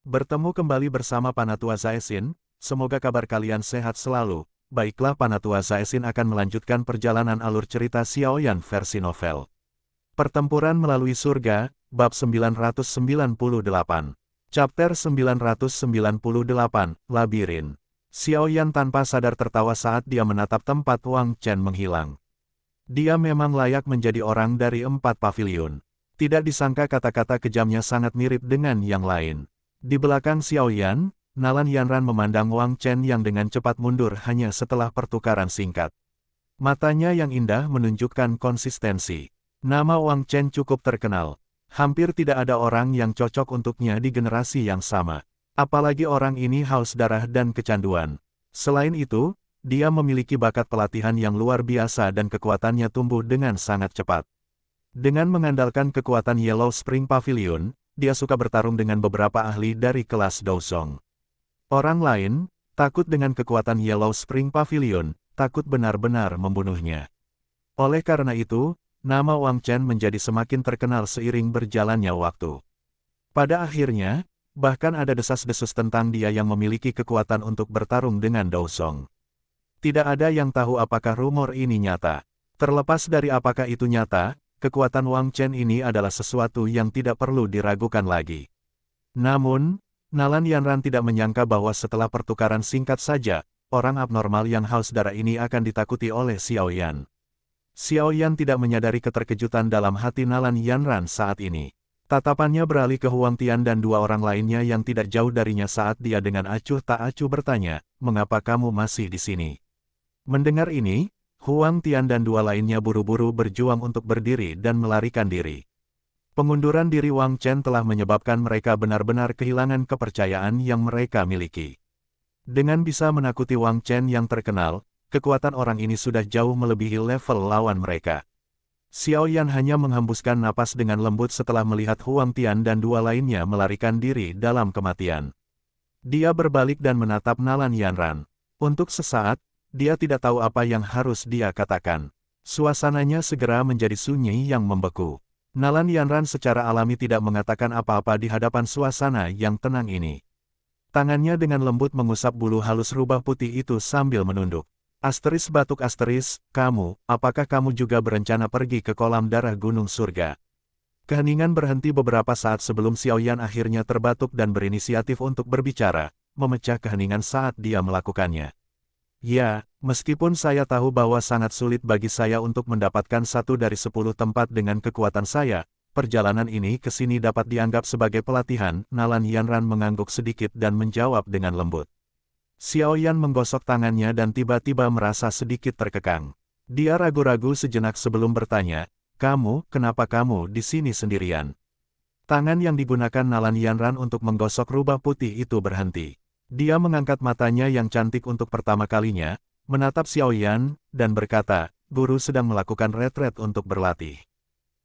Bertemu kembali bersama Panatua Zaesin, semoga kabar kalian sehat selalu. Baiklah, Panatua Zaesin akan melanjutkan perjalanan alur cerita Xiaoyan versi novel. Pertempuran melalui surga, bab 998. Chapter 998, Labirin. Xiaoyan tanpa sadar tertawa saat dia menatap tempat Wang Chen menghilang. Dia memang layak menjadi orang dari 4 pavilion. Tidak disangka kata-kata kejamnya sangat mirip dengan yang lain. Di belakang Xiaoyan, Nalan Yanran memandang Wang Chen yang dengan cepat mundur hanya setelah pertukaran singkat. Matanya yang indah menunjukkan konsistensi. Nama Wang Chen cukup terkenal. Hampir tidak ada orang yang cocok untuknya di generasi yang sama. Apalagi orang ini haus darah dan kecanduan. Selain itu, dia memiliki bakat pelatihan yang luar biasa dan kekuatannya tumbuh dengan sangat cepat. Dengan mengandalkan kekuatan Yellow Spring Pavilion, dia suka bertarung dengan beberapa ahli dari kelas Douzong. Orang lain, takut dengan kekuatan Yellow Spring Pavilion, takut benar-benar membunuhnya. Oleh karena itu, nama Wang Chen menjadi semakin terkenal seiring berjalannya waktu. Pada akhirnya, bahkan ada desas-desus tentang dia yang memiliki kekuatan untuk bertarung dengan Douzong. Tidak ada yang tahu apakah rumor ini nyata. Terlepas dari apakah itu nyata, kekuatan Wang Chen ini adalah sesuatu yang tidak perlu diragukan lagi. Namun, Nalan Yanran tidak menyangka bahwa setelah pertukaran singkat saja, orang abnormal yang haus darah ini akan ditakuti oleh Xiaoyan. Xiaoyan tidak menyadari keterkejutan dalam hati Nalan Yanran saat ini. Tatapannya beralih ke Huang Tian dan dua orang lainnya yang tidak jauh darinya saat dia dengan acuh tak acuh bertanya, "Mengapa kamu masih di sini?" Mendengar ini, Huang Tian dan dua lainnya buru-buru berjuang untuk berdiri dan melarikan diri. Pengunduran diri Wang Chen telah menyebabkan mereka benar-benar kehilangan kepercayaan yang mereka miliki. Dengan bisa menakuti Wang Chen yang terkenal, kekuatan orang ini sudah jauh melebihi level lawan mereka. Xiaoyan hanya menghembuskan napas dengan lembut setelah melihat Huang Tian dan dua lainnya melarikan diri dalam kematian. Dia berbalik dan menatap Nalan Yanran. Untuk sesaat, dia tidak tahu apa yang harus dia katakan. Suasananya segera menjadi sunyi yang membeku. Nalan Yanran secara alami tidak mengatakan apa-apa di hadapan suasana yang tenang ini. Tangannya dengan lembut mengusap bulu halus rubah putih itu sambil menunduk. Asteris batuk asteris, apakah kamu juga berencana pergi ke kolam darah gunung surga? Keheningan berhenti beberapa saat sebelum Xiaoyan akhirnya terbatuk dan berinisiatif untuk berbicara, memecah keheningan saat dia melakukannya. Ya, meskipun saya tahu bahwa sangat sulit bagi saya untuk mendapatkan 1 dari 10 tempat dengan kekuatan saya, perjalanan ini ke sini dapat dianggap sebagai pelatihan. Nalan Yanran mengangguk sedikit dan menjawab dengan lembut. Xiaoyan menggosok tangannya dan tiba-tiba merasa sedikit terkekang. Dia ragu-ragu sejenak sebelum bertanya, kenapa kamu di sini sendirian? Tangan yang digunakan Nalan Yanran untuk menggosok rubah putih itu berhenti. Dia mengangkat matanya yang cantik untuk pertama kalinya, menatap Xiaoyan, dan berkata, "Guru sedang melakukan retret untuk berlatih.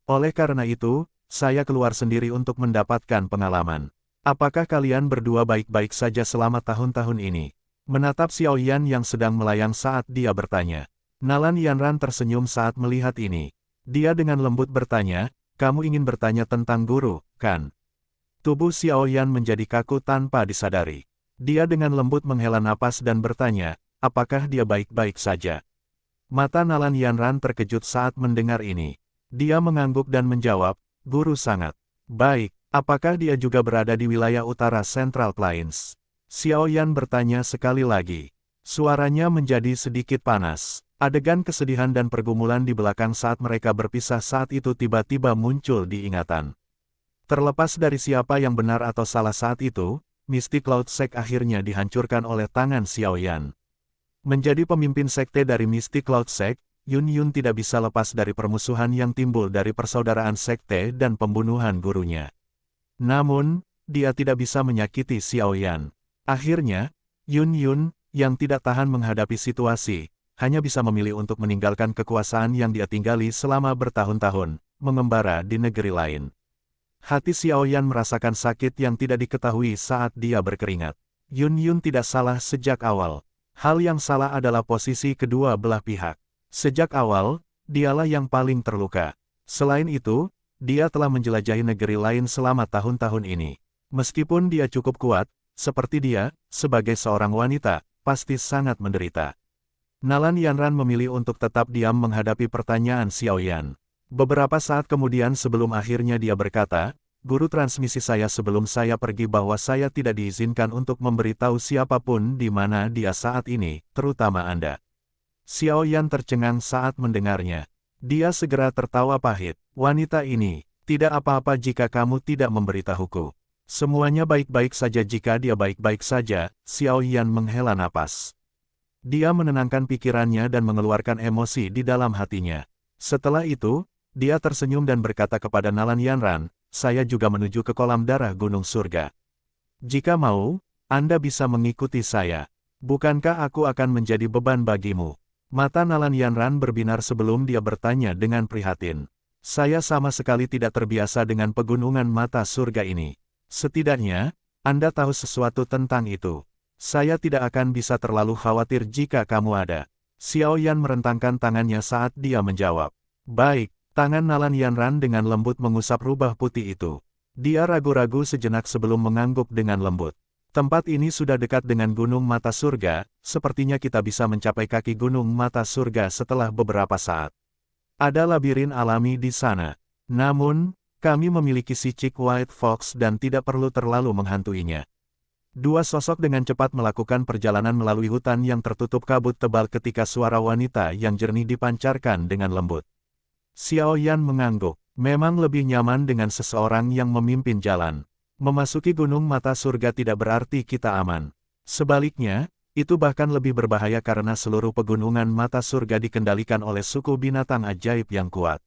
Oleh karena itu, saya keluar sendiri untuk mendapatkan pengalaman. Apakah kalian berdua baik-baik saja selama tahun-tahun ini?" Menatap Xiaoyan yang sedang melayang saat dia bertanya. Nalan Yanran tersenyum saat melihat ini. Dia dengan lembut bertanya, "Kamu ingin bertanya tentang guru, kan?" Tubuh Xiaoyan menjadi kaku tanpa disadari. Dia dengan lembut menghela napas dan bertanya, apakah dia baik-baik saja? Mata Nalan Yanran terkejut saat mendengar ini. Dia mengangguk dan menjawab, "Guru sangat baik. Apakah dia juga berada di wilayah utara Central Plains?" Xiaoyan bertanya sekali lagi. Suaranya menjadi sedikit panas. Adegan kesedihan dan pergumulan di belakang saat mereka berpisah saat itu tiba-tiba muncul di ingatan. Terlepas dari siapa yang benar atau salah saat itu, Mystic Cloud Sect akhirnya dihancurkan oleh tangan Xiaoyan. Menjadi pemimpin sekte dari Mystic Cloud Sect, Yun tidak bisa lepas dari permusuhan yang timbul dari persaudaraan sekte dan pembunuhan gurunya. Namun, dia tidak bisa menyakiti Xiaoyan. Akhirnya, Yun, yang tidak tahan menghadapi situasi, hanya bisa memilih untuk meninggalkan kekuasaan yang dia tinggali selama bertahun-tahun, mengembara di negeri lain. Hati Xiaoyan merasakan sakit yang tidak diketahui saat dia berkeringat. Yun tidak salah sejak awal. Hal yang salah adalah posisi kedua belah pihak. Sejak awal, dialah yang paling terluka. Selain itu, dia telah menjelajahi negeri lain selama tahun-tahun ini. Meskipun dia cukup kuat, seperti dia, sebagai seorang wanita, pasti sangat menderita. Nalan Yanran memilih untuk tetap diam menghadapi pertanyaan Xiao Yan. Beberapa saat kemudian sebelum akhirnya dia berkata, "Guru transmisi saya sebelum saya pergi bahwa saya tidak diizinkan untuk memberitahu siapapun di mana dia saat ini, terutama Anda." Xiao Yan tercengang saat mendengarnya. Dia segera tertawa pahit. "Wanita ini, tidak apa-apa jika kamu tidak memberitahuku. Semuanya baik-baik saja jika dia baik-baik saja." Xiao Yan menghela napas. Dia menenangkan pikirannya dan mengeluarkan emosi di dalam hatinya. Setelah itu, dia tersenyum dan berkata kepada Nalan Yanran, "Saya juga menuju ke kolam darah Gunung Surga. Jika mau, Anda bisa mengikuti saya. Bukankah aku akan menjadi beban bagimu?" Mata Nalan Yanran berbinar sebelum dia bertanya dengan prihatin. "Saya sama sekali tidak terbiasa dengan pegunungan mata surga ini. Setidaknya, Anda tahu sesuatu tentang itu. Saya tidak akan bisa terlalu khawatir jika kamu ada." Xiao Yan merentangkan tangannya saat dia menjawab. "Baik." Tangan Nalan Yanran dengan lembut mengusap rubah putih itu. Dia ragu-ragu sejenak sebelum mengangguk dengan lembut. "Tempat ini sudah dekat dengan Gunung Mata Surga, sepertinya kita bisa mencapai kaki Gunung Mata Surga setelah beberapa saat. Ada labirin alami di sana. Namun, kami memiliki sicik White Fox dan tidak perlu terlalu menghantuinya." Dua sosok dengan cepat melakukan perjalanan melalui hutan yang tertutup kabut tebal ketika suara wanita yang jernih dipancarkan dengan lembut. Xiao Yan mengangguk. Memang lebih nyaman dengan seseorang yang memimpin jalan. Memasuki Gunung Mata Surga tidak berarti kita aman. Sebaliknya, itu bahkan lebih berbahaya karena seluruh pegunungan Mata Surga dikendalikan oleh suku binatang ajaib yang kuat.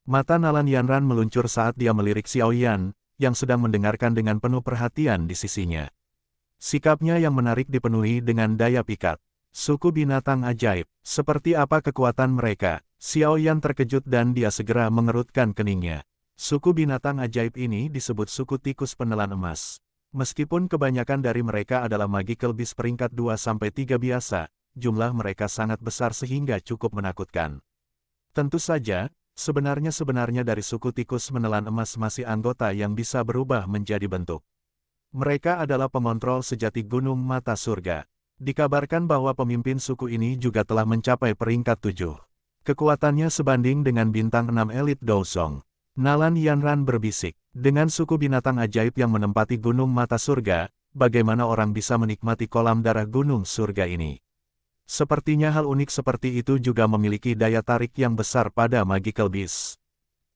Mata Nalan Yanran meluncur saat dia melirik Xiao Yan, yang sedang mendengarkan dengan penuh perhatian di sisinya. Sikapnya yang menarik dipenuhi dengan daya pikat. Suku binatang ajaib, seperti apa kekuatan mereka? Xiao Yan terkejut dan dia segera mengerutkan keningnya. Suku binatang ajaib ini disebut suku tikus penelan emas. Meskipun kebanyakan dari mereka adalah magical beast peringkat 2-3 biasa, jumlah mereka sangat besar sehingga cukup menakutkan. Tentu saja, sebenarnya dari suku tikus menelan emas masih anggota yang bisa berubah menjadi bentuk. Mereka adalah pengontrol sejati Gunung Mata Surga. Dikabarkan bahwa pemimpin suku ini juga telah mencapai peringkat 7. Kekuatannya sebanding dengan bintang 6 elit Dousong. Nalan Yanran berbisik, dengan suku binatang ajaib yang menempati Gunung Mata Surga, bagaimana orang bisa menikmati kolam darah Gunung Surga ini? Sepertinya hal unik seperti itu juga memiliki daya tarik yang besar pada magical beast.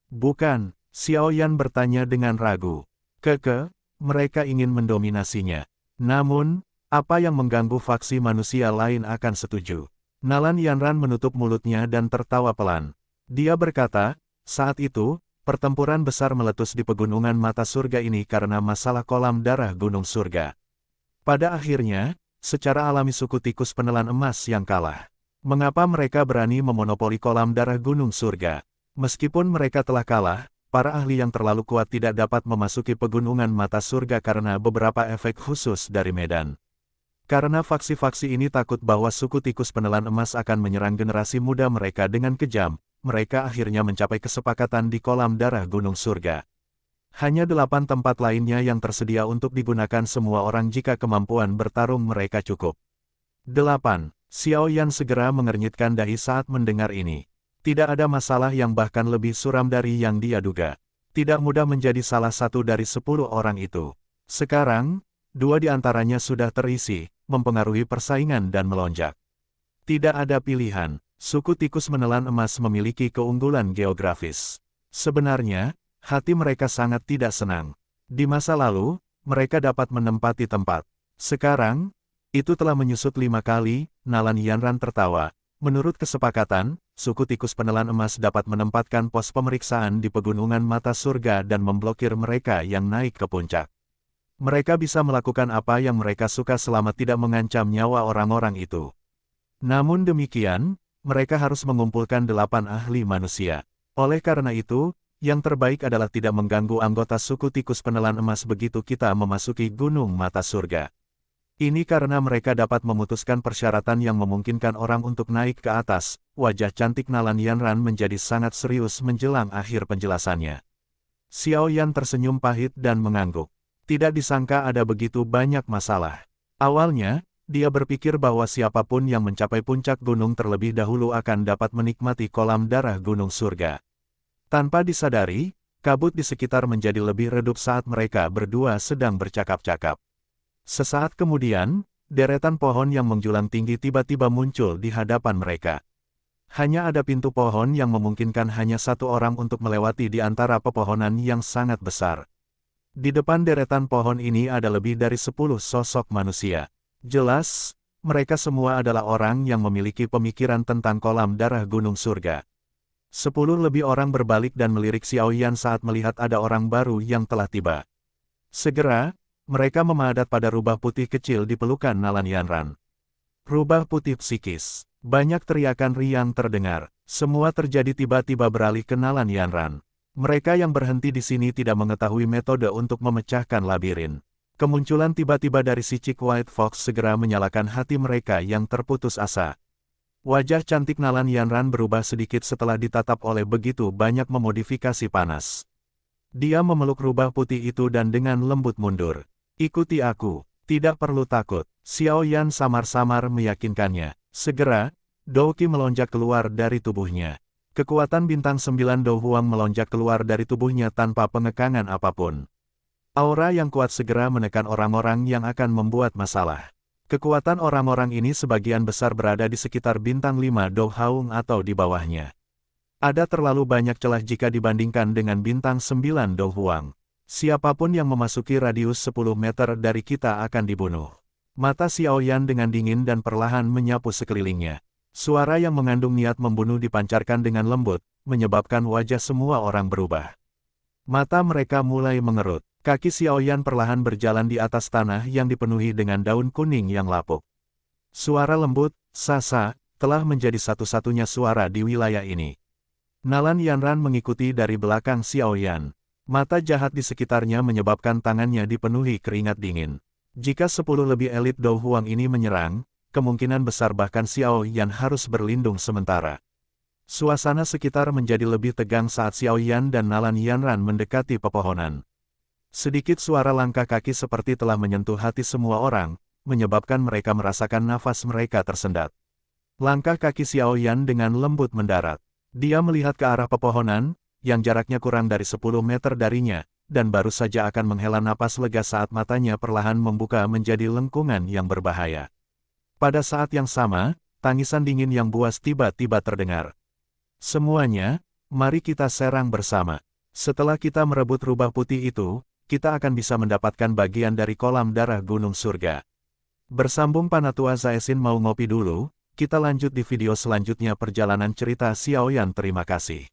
Bukan, Xiao Yan bertanya dengan ragu. Mereka ingin mendominasinya. Namun, apa yang mengganggu faksi manusia lain akan setuju? Nalan Yanran menutup mulutnya dan tertawa pelan. Dia berkata, "Saat itu, pertempuran besar meletus di pegunungan Mata Surga ini karena masalah kolam darah Gunung Surga. Pada akhirnya, secara alami suku tikus penelan emas yang kalah. Mengapa mereka berani memonopoli kolam darah Gunung Surga? Meskipun mereka telah kalah, para ahli yang terlalu kuat tidak dapat memasuki pegunungan Mata Surga karena beberapa efek khusus dari medan. Karena faksi-faksi ini takut bahwa suku tikus penelan emas akan menyerang generasi muda mereka dengan kejam, mereka akhirnya mencapai kesepakatan di kolam darah Gunung Surga. Hanya 8 tempat lainnya yang tersedia untuk digunakan semua orang jika kemampuan bertarung mereka cukup." 8. Xiao Yan segera mengernyitkan dahi saat mendengar ini. Tidak ada masalah yang bahkan lebih suram dari yang dia duga. Tidak mudah menjadi salah satu dari 10 orang itu. Sekarang, 2 di antaranya sudah terisi, mempengaruhi persaingan dan melonjak. Tidak ada pilihan, suku tikus menelan emas memiliki keunggulan geografis. Sebenarnya, hati mereka sangat tidak senang. Di masa lalu, mereka dapat menempati tempat. Sekarang, itu telah menyusut 5 kali, Nalan Yanran tertawa. Menurut kesepakatan, suku tikus penelan emas dapat menempatkan pos pemeriksaan di pegunungan Mata Surga dan memblokir mereka yang naik ke puncak. Mereka bisa melakukan apa yang mereka suka selama tidak mengancam nyawa orang-orang itu. Namun demikian, mereka harus mengumpulkan 8 ahli manusia. Oleh karena itu, yang terbaik adalah tidak mengganggu anggota suku tikus penelan emas begitu kita memasuki Gunung Mata Surga. Ini karena mereka dapat memutuskan persyaratan yang memungkinkan orang untuk naik ke atas. Wajah cantik Nalan Yanran menjadi sangat serius menjelang akhir penjelasannya. Xiao Yan tersenyum pahit dan mengangguk. Tidak disangka ada begitu banyak masalah. Awalnya, dia berpikir bahwa siapapun yang mencapai puncak gunung terlebih dahulu akan dapat menikmati kolam darah gunung surga. Tanpa disadari, kabut di sekitar menjadi lebih redup saat mereka berdua sedang bercakap-cakap. Sesaat kemudian, deretan pohon yang menjulang tinggi tiba-tiba muncul di hadapan mereka. Hanya ada pintu pohon yang memungkinkan hanya satu orang untuk melewati di antara pepohonan yang sangat besar. Di depan deretan pohon ini ada lebih dari 10 sosok manusia. Jelas, mereka semua adalah orang yang memiliki pemikiran tentang kolam darah gunung surga. 10 lebih orang berbalik dan melirik Xiao Yan saat melihat ada orang baru yang telah tiba. Segera, mereka memadat pada rubah putih kecil di pelukan Nalan Yanran. Rubah putih psikis. Banyak teriakan riang terdengar. Semua terjadi tiba-tiba beralih ke Nalan Yanran. Mereka yang berhenti di sini tidak mengetahui metode untuk memecahkan labirin. Kemunculan tiba-tiba dari si Chick White Fox segera menyalakan hati mereka yang terputus asa. Wajah cantik Nalan Yanran berubah sedikit setelah ditatap oleh begitu banyak memodifikasi panas. Dia memeluk rubah putih itu dan dengan lembut mundur. Ikuti aku, tidak perlu takut. Xiao Yan samar-samar meyakinkannya. Segera, Douqi melonjak keluar dari tubuhnya. Kekuatan bintang 9 Do Huang melonjak keluar dari tubuhnya tanpa pengekangan apapun. Aura yang kuat segera menekan orang-orang yang akan membuat masalah. Kekuatan orang-orang ini sebagian besar berada di sekitar bintang 5 Do Haung atau di bawahnya. Ada terlalu banyak celah jika dibandingkan dengan bintang 9 Do Huang. Siapapun yang memasuki radius 10 meter dari kita akan dibunuh. Mata Xiao Yan dengan dingin dan perlahan menyapu sekelilingnya. Suara yang mengandung niat membunuh dipancarkan dengan lembut, menyebabkan wajah semua orang berubah. Mata mereka mulai mengerut. Kaki Xiao Yan perlahan berjalan di atas tanah yang dipenuhi dengan daun kuning yang lapuk. Suara lembut, "Sasa," telah menjadi satu-satunya suara di wilayah ini. Nalan Yanran mengikuti dari belakang Xiao Yan. Mata jahat di sekitarnya menyebabkan tangannya dipenuhi keringat dingin. Jika 10 lebih elit Do Huang ini menyerang, kemungkinan besar bahkan Xiao Yan harus berlindung sementara. Suasana sekitar menjadi lebih tegang saat Xiao Yan dan Nalan Yanran mendekati pepohonan. Sedikit suara langkah kaki seperti telah menyentuh hati semua orang, menyebabkan mereka merasakan nafas mereka tersendat. Langkah kaki Xiao Yan dengan lembut mendarat. Dia melihat ke arah pepohonan, yang jaraknya kurang dari 10 meter darinya, dan baru saja akan menghela napas lega saat matanya perlahan membuka menjadi lengkungan yang berbahaya. Pada saat yang sama, tangisan dingin yang buas tiba-tiba terdengar. "Semuanya, mari kita serang bersama. Setelah kita merebut rubah putih itu, kita akan bisa mendapatkan bagian dari kolam darah gunung surga." Bersambung Panatua Zaesin mau ngopi dulu, kita lanjut di video selanjutnya perjalanan cerita Xiao Yan. Terima kasih.